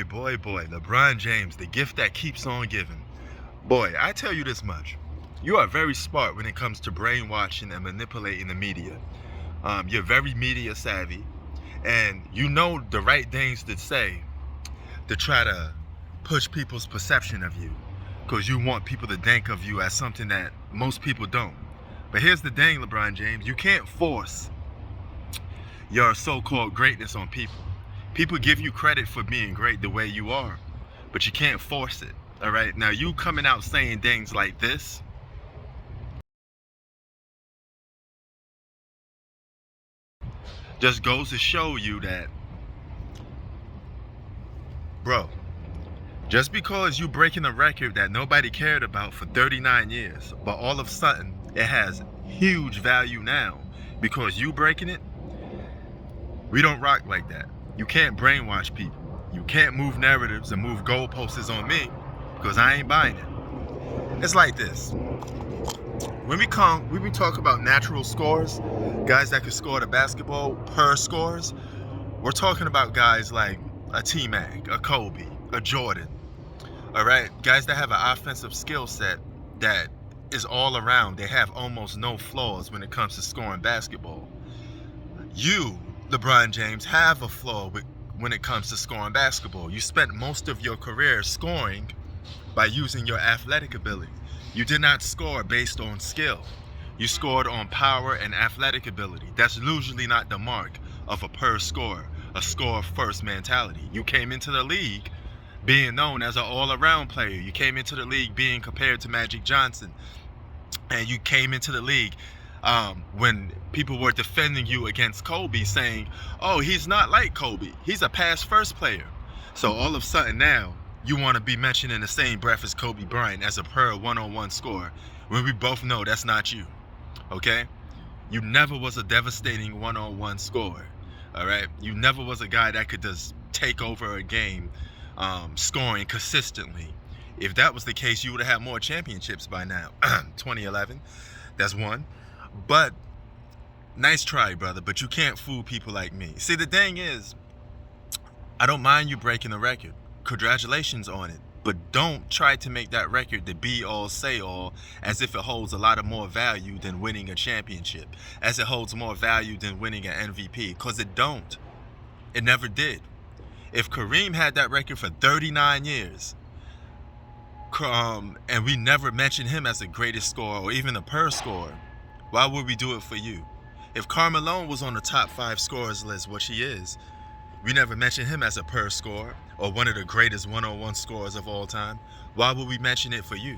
boy, LeBron James, the gift that keeps on giving. Boy, I tell you this much. You are very smart when it comes to brainwashing and manipulating the media. You're very media savvy, and you know the right things to say to try to push people's perception of you, because you want people to think of you as something that most people don't. But here's the thing, LeBron James, you can't force your so-called greatness on people. People give you credit for being great the way you are, but you can't force it. All right, now you coming out saying things like this, just goes to show you that, bro, just because you breaking a record that nobody cared about for 39 years, but all of a sudden it has huge value now because you breaking it, we don't rock like that. You can't brainwash people. You can't move narratives and move goalposts on me because I ain't buying it. It's like this. When we talk about natural scores, guys that can score the basketball per scores, we're talking about guys like a T-Mac, a Kobe, a Jordan. All right, guys that have an offensive skill set that is all around. They have almost no flaws when it comes to scoring basketball. You, LeBron James, have a flaw when it comes to scoring basketball. You spent most of your career scoring by using your athletic ability. You did not score based on skill. You scored on power and athletic ability. That's usually not the mark of a per scorer, a score first mentality. You came into the league being known as an all-around player. You came into the league being compared to Magic Johnson. And you came into the league when people were defending you against Kobe, saying, oh, he's not like Kobe. He's a pass-first player. So all of a sudden now, you want to be mentioned in the same breath as Kobe Bryant as a per one-on-one scorer, when we both know that's not you, okay? You never was a devastating one-on-one scorer, all right? You never was a guy that could just take over a game scoring consistently. If that was the case, you would have had more championships by now. 2011, that's one. But nice try, brother, but you can't fool people like me. See, the thing is, I don't mind you breaking the record. Congratulations on it. But don't try to make that record the be-all, say-all, as if it holds a lot of more value than winning a championship, as it holds more value than winning an MVP, because it don't. It never did. If Kareem had that record for 39 years, and we never mentioned him as the greatest scorer or even a per scorer, why would we do it for you? If Carmelo was on the top 5 scorers list, which he is, we never mentioned him as a per scorer or one of the greatest one-on-one scorers of all time. Why would we mention it for you?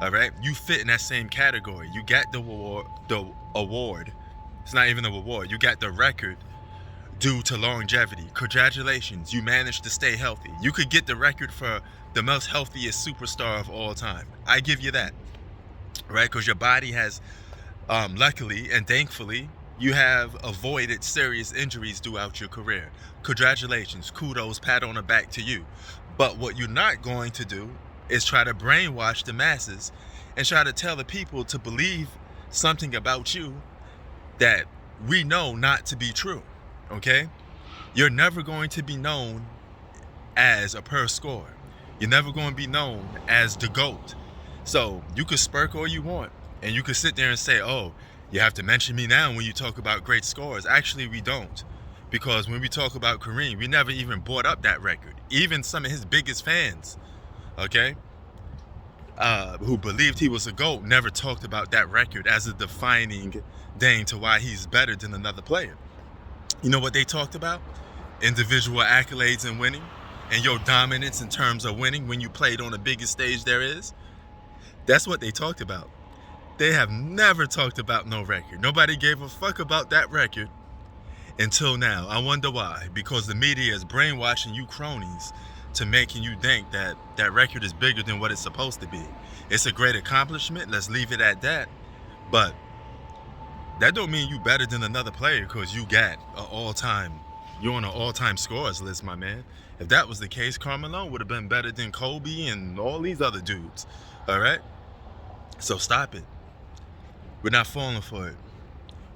All right, you fit in that same category. You got the award. It's not even an award. You got the record due to longevity. Congratulations, you managed to stay healthy. You could get the record for the most healthiest superstar of all time. I give you that, right? Because your body has, luckily and thankfully, you have avoided serious injuries throughout your career. Congratulations, kudos, pat on the back to you. But what you're not going to do is try to brainwash the masses and try to tell the people to believe something about you that we know not to be true, okay? You're never going to be known as a per scorer. You're never going to be known as the GOAT. So you could spurk all you want, and you could sit there and say, oh, you have to mention me now when you talk about great scores. Actually, we don't. Because when we talk about Kareem, we never even brought up that record. Even some of his biggest fans, okay, who believed he was a GOAT, never talked about that record as a defining thing to why he's better than another player. You know what they talked about? Individual accolades and winning, and your dominance in terms of winning when you played on the biggest stage there is. That's what they talked about. They have never talked about no record. Nobody gave a fuck about that record until now. I wonder why. Because the media is brainwashing you cronies to making you think that that record is bigger than what it's supposed to be. It's a great accomplishment. Let's leave it at that. But that don't mean you better than another player because you got you're on an all-time scorers list, my man. If that was the case, Carmelo would have been better than Kobe and all these other dudes. All right? So stop it. We're not falling for it.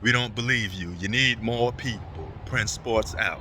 We don't believe you. You need more people. Prince Sports out.